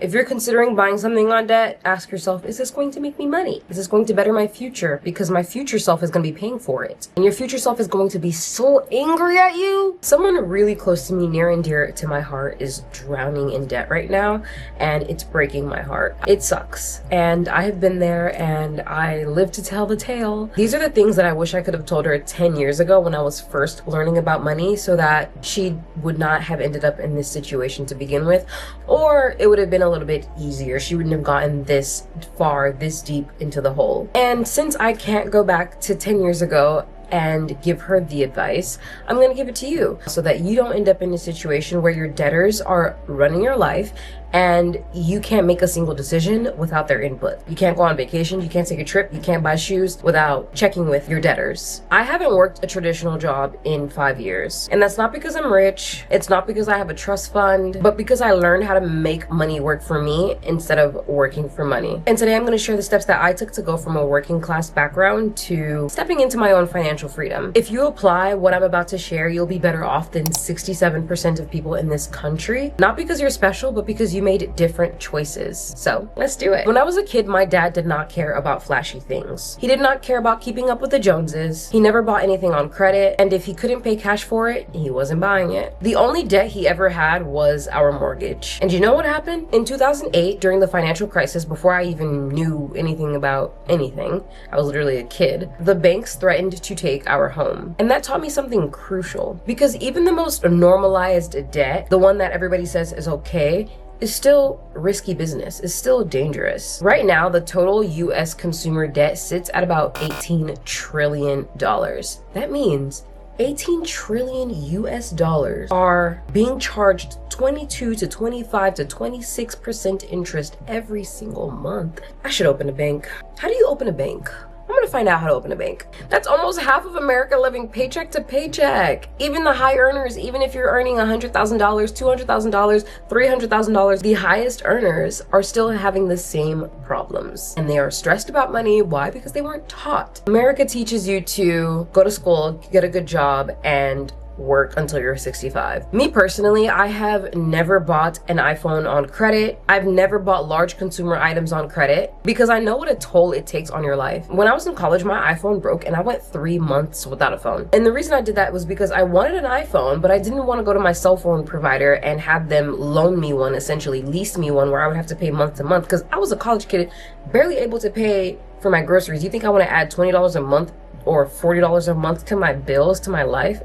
If you're considering buying something on debt, ask yourself, is this going to make me money? Is this going to better my future? Because my future self is going to be paying for it. And your future self is going to be so angry at you. Someone really close to me, near and dear to my heart, is drowning in debt right now, and it's breaking my heart. It sucks. And I have been there, and I live to tell the tale. These are the things that I wish I could have told her 10 years ago when I was first learning about money, so that she would not have ended up in this situation to begin with, or it would have been a little bit easier. She wouldn't have gotten this far, this deep into the hole. And since I can't go back to 10 years ago and give her the advice, I'm going to give it to you so that you don't end up in a situation where your debtors are running your life and you can't make a single decision without their input. You can't go on vacation, you can't take a trip, you can't buy shoes without checking with your debtors. I haven't worked a traditional job in 5 years, and that's not because I'm rich, it's not because I have a trust fund, but because I learned how to make money work for me instead of working for money. And today I'm going to share the steps that I took to go from a working class background to stepping into my own financial freedom. If you apply what I'm about to share, you'll be better off than 67% of people in this country. Not because you're special, but because you made different choices. So let's do it. When I was a kid, my dad did not care about flashy things. He did not care about keeping up with the Joneses. He never bought anything on credit, and if he couldn't pay cash for it, he wasn't buying it. The only debt he ever had was our mortgage. And you know what happened? In 2008, during the financial crisis, before I even knew anything about anything, I was literally a kid, the banks threatened to take our home. And that taught me something crucial, because even the most normalized debt, the one that everybody says is okay, is still risky business, is still dangerous. Right now, the total US consumer debt sits at about $18 trillion. That means 18 trillion US dollars are being charged 22 to 25 to 26% interest every single month. I should open a bank. How do you open a bank? I'm gonna find out how to open a bank. That's almost half of America living paycheck to paycheck. Even the high earners, even if you're earning $100,000, $200,000, $300,000, the highest earners are still having the same problems. And they are stressed about money. Why? Because they weren't taught. America teaches you to go to school, get a good job, and work until you're 65. Me personally, I have never bought an iPhone on credit. I've never bought large consumer items on credit because I know what a toll it takes on your life. When I was in college, my iPhone broke and I went 3 months without a phone. And the reason I did that was because I wanted an iPhone, but I didn't want to go to my cell phone provider and have them loan me one, essentially lease me one, where I would have to pay month to month, because I was a college kid, barely able to pay for my groceries. You think I want to add $20 a month or $40 a month to my bills, to my life?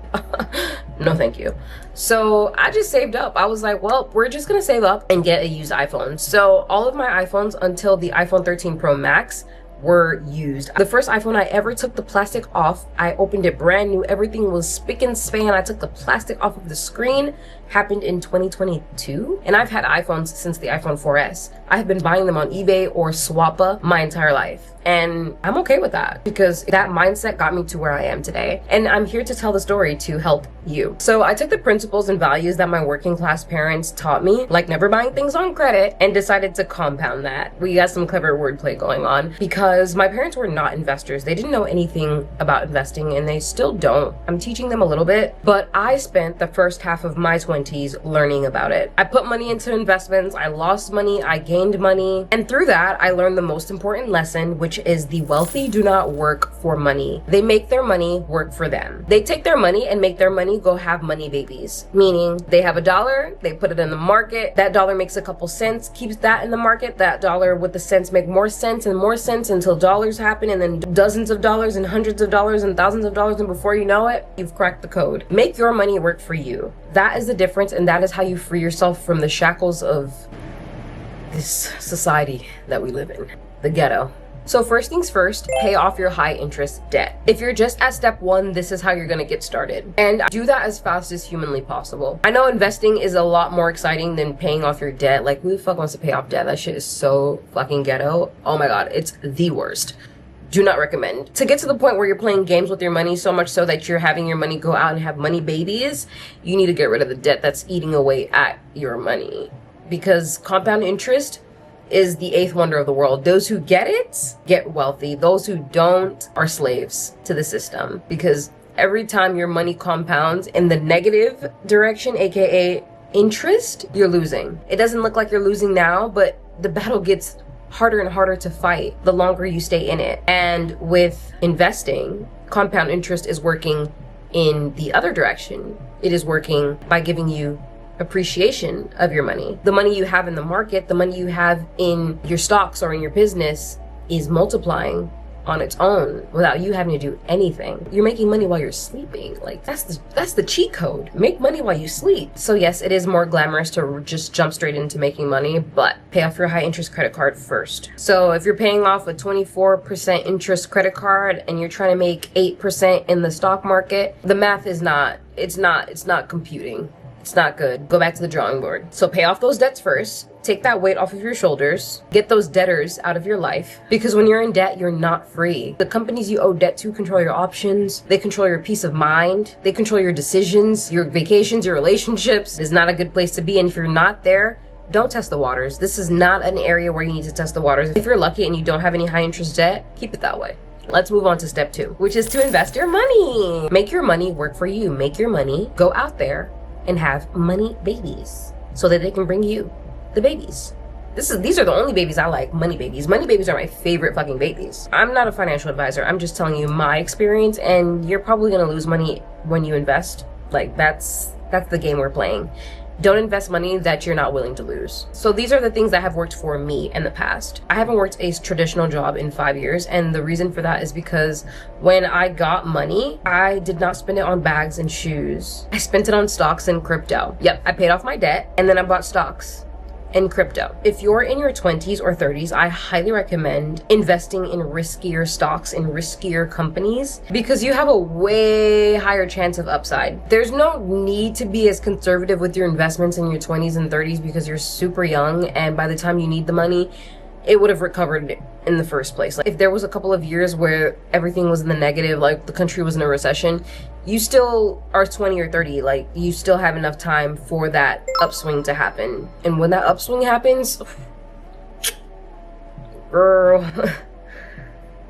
No, thank you. So I just saved up. I was like, well, we're just gonna save up and get a used iPhone. So all of my iPhones until the iPhone 13 Pro Max were used. The first iPhone I ever took the plastic off, I opened it brand new, everything was spick and span, I took the plastic off of the screen, happened in 2022. And I've had iPhones since the iPhone 4S. I have been buying them on eBay or Swappa my entire life. And I'm okay with that because that mindset got me to where I am today. And I'm here to tell the story to help you. So I took the principles and values that my working class parents taught me, like never buying things on credit, and decided to compound that. We got some clever wordplay going on because my parents were not investors. They didn't know anything about investing, and they still don't. I'm teaching them a little bit, but I spent the first half of my 20s learning about it. I put money into investments, I lost money, I gained money, and through that, I learned the most important lesson, which is the wealthy do not work for money. They make their money work for them. They take their money and make their money go have money babies. Meaning they have $1, they put it in the market, that dollar makes a couple cents, keeps that in the market, that dollar with the cents make more sense and more sense until dollars happen, and then dozens of dollars and hundreds of dollars and thousands of dollars, and before you know it, you've cracked the code. Make your money work for you. That is the difference, and that is how you free yourself from the shackles of this society that we live in, the ghetto. So first things first, pay off your high interest debt. If you're just at step 1, this is how you're gonna get started. And do that as fast as humanly possible. I know investing is a lot more exciting than paying off your debt. Like, who the fuck wants to pay off debt? That shit is so fucking ghetto. Oh my God, it's the worst. Do not recommend. To get to the point where you're playing games with your money so much so that you're having your money go out and have money babies, you need to get rid of the debt that's eating away at your money. Because compound interest is the 8th wonder of the world. Those who get it get wealthy. Those who don't are slaves to the system, because every time your money compounds in the negative direction, aka interest, you're losing. It doesn't look like you're losing now, but the battle gets harder and harder to fight the longer you stay in it. And with investing, compound interest is working in the other direction. It is working by giving you appreciation of your money. The money you have in the market, the money you have in your stocks or in your business is multiplying on its own without you having to do anything. You're making money while you're sleeping. Like that's the cheat code. Make money while you sleep. So yes, it is more glamorous to just jump straight into making money, but pay off your high interest credit card first. So if you're paying off a 24% interest credit card and you're trying to make 8% in the stock market, the math is not computing. It's not good. Go back to the drawing board. So pay off those debts first. Take that weight off of your shoulders. Get those debtors out of your life. Because when you're in debt, you're not free. The companies you owe debt to control your options. They control your peace of mind. They control your decisions, your vacations, your relationships. It's not a good place to be. And if you're not there, don't test the waters. This is not an area where you need to test the waters. If you're lucky and you don't have any high interest debt, keep it that way. Let's move on to step 2, which is to invest your money. Make your money work for you. Make your money go out there and have money babies so that they can bring you the babies. These are the only babies I like, money babies. Money babies are my favorite fucking babies. I'm not a financial advisor. I'm just telling you my experience, and you're probably gonna lose money when you invest. Like that's the game we're playing. Don't invest money that you're not willing to lose. So these are the things that have worked for me in the past. I haven't worked a traditional job in 5 years, and the reason for that is because when I got money, I did not spend it on bags and shoes. I spent it on stocks and crypto. Yep, I paid off my debt and then I bought stocks and crypto. If you're in your 20s or 30s, I highly recommend investing in riskier stocks and riskier companies because you have a way higher chance of upside. There's no need to be as conservative with your investments in your 20s and 30s because you're super young, and by the time you need the money, it would have recovered in the first place. Like if there was a couple of years where everything was in the negative, like the country was in a recession, you still are 20 or 30, like you still have enough time for that upswing to happen. And when that upswing happens, girl,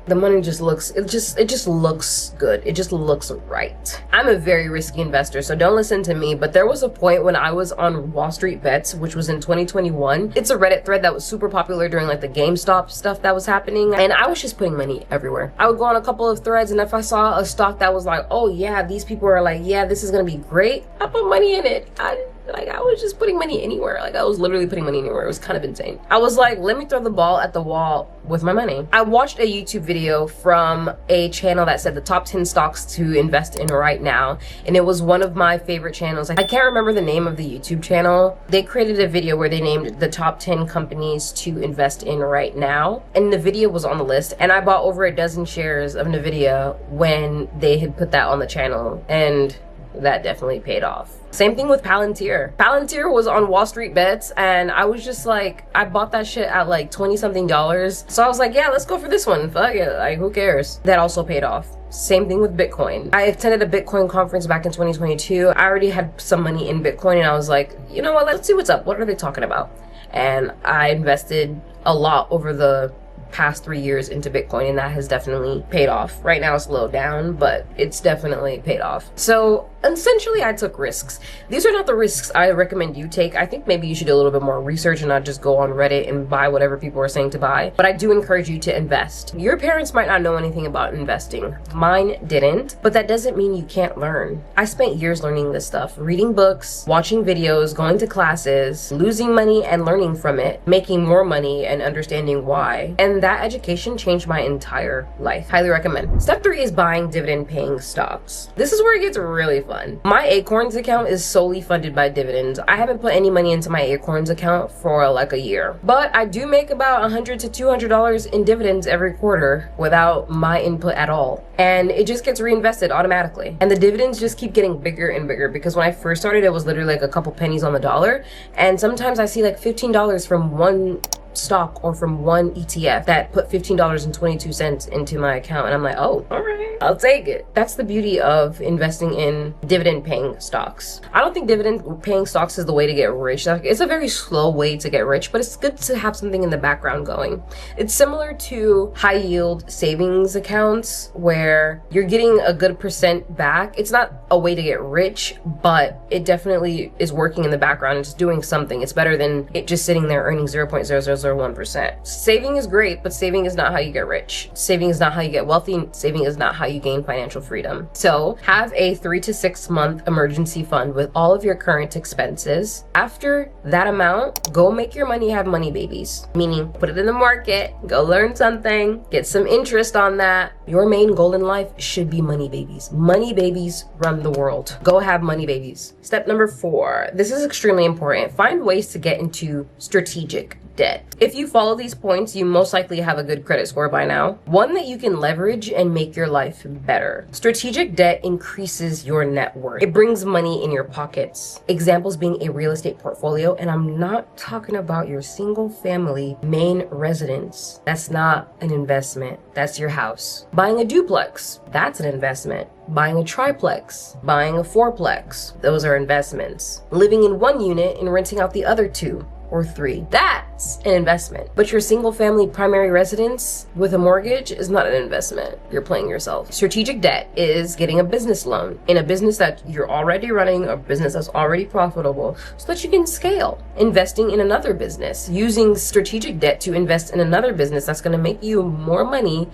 the money just looks, it just looks good. It just looks right. I'm a very risky investor, so don't listen to me, but there was a point when I was on Wall Street Bets, which was in 2021. It's a Reddit thread that was super popular during like the GameStop stuff that was happening, and I was just putting money everywhere. I would go on a couple of threads, and if I saw a stock that was like, oh yeah, these people are like, yeah, this is gonna be great, I put money in it. I was just putting money anywhere. Like I was literally putting money anywhere. It was kind of insane. I was like, let me throw the ball at the wall with my money. I watched a YouTube video from a channel that said the top 10 stocks to invest in right now. And it was one of my favorite channels. I can't remember the name of the YouTube channel. They created a video where they named the top 10 companies to invest in right now. And the video was on the list. And I bought over a dozen shares of NVIDIA when they had put that on the channel. And that definitely paid off. Same thing with Palantir. Palantir was on Wall Street Bets, and I was just like, I bought that shit at like 20 something dollars. So I was like, yeah, let's go for this one. Fuck it, like who cares? That also paid off. Same thing with Bitcoin. I attended a Bitcoin conference back in 2022. I already had some money in Bitcoin, and I was like, you know what, let's see what's up. What are they talking about? And I invested a lot over the past 3 years into Bitcoin, and that has definitely paid off. Right now it's low down, but it's definitely paid off. So essentially I took risks. These are not the risks I recommend you take. I think maybe you should do a little bit more research and not just go on Reddit and buy whatever people are saying to buy. But I do encourage you to invest. Your parents might not know anything about investing. Mine didn't, but that doesn't mean you can't learn. I spent years learning this stuff, reading books, watching videos, going to classes, losing money and learning from it, making more money and understanding why. And that education changed my entire life. Highly recommend. Step 3 is buying dividend paying stocks. This is where it gets really fun. My Acorns account is solely funded by dividends. I haven't put any money into my Acorns account for like a year, but I do make about $100 to $200 in dividends every quarter without my input at all. And it just gets reinvested automatically. And the dividends just keep getting bigger and bigger because when I first started, it was literally like a couple pennies on the dollar. And sometimes I see like $15 from one stock or from one ETF that put $15.22 into my account. And I'm like, oh, all right, I'll take it. That's the beauty of investing in dividend paying stocks. I don't think dividend paying stocks is the way to get rich. Like, it's a very slow way to get rich, but it's good to have something in the background going. It's similar to high yield savings accounts where you're getting a good percent back. It's not a way to get rich, but it definitely is working in the background. It's doing something. It's better than it just sitting there earning 0.0001%. Saving is great, but saving is not how you get rich. Saving is not how you get wealthy. Saving is not how you gain financial freedom. So have a 3 to 6 month emergency fund with all of your current expenses. After that amount, go make your money have money babies, meaning put it in the market, go learn something, get some interest on that. Your main goal in life should be money babies. Money babies run the world. Go have money babies. Step number 4. This is extremely important. Find ways to get into strategic debt. If you follow these points, you most likely have a good credit score by now. One that you can leverage and make your life better. Strategic debt increases your net worth. It brings money in your pockets. Examples being a real estate portfolio, and I'm not talking about your single family main residence. That's not an investment. That's your house. Buying a duplex, that's an investment. Buying a triplex, buying a fourplex, those are investments. Living in one unit and renting out the other 2 or 3, that's an investment. But your single family primary residence with a mortgage is not an investment. You're playing yourself. Strategic debt is getting a business loan in a business that you're already running, a business that's already profitable, so that you can scale. Investing in another business, using strategic debt to invest in another business that's going to make you more money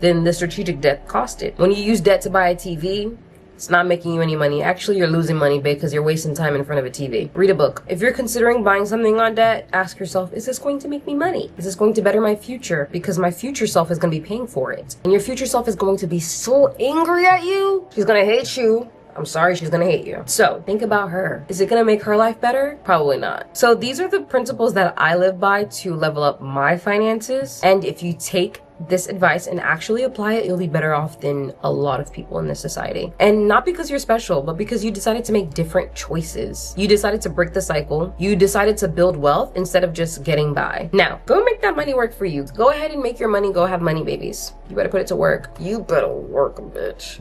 than the strategic debt costed. When you use debt to buy a TV, it's not making you any money. Actually, you're losing money because you're wasting time in front of a TV. Read a book. If you're considering buying something on debt, ask yourself, is this going to make me money? Is this going to better my future? Because my future self is going to be paying for it. And your future self is going to be so angry at you. She's going to hate you. I'm sorry, she's gonna hate you. So think about her. Is it gonna make her life better? Probably not. So these are the principles that I live by to level up my finances. And if you take this advice and actually apply it, you'll be better off than a lot of people in this society. And not because you're special, but because you decided to make different choices. You decided to break the cycle. You decided to build wealth instead of just getting by. Now, go make that money work for you. Go ahead and make your money go have money babies. You better put it to work. You better work, bitch.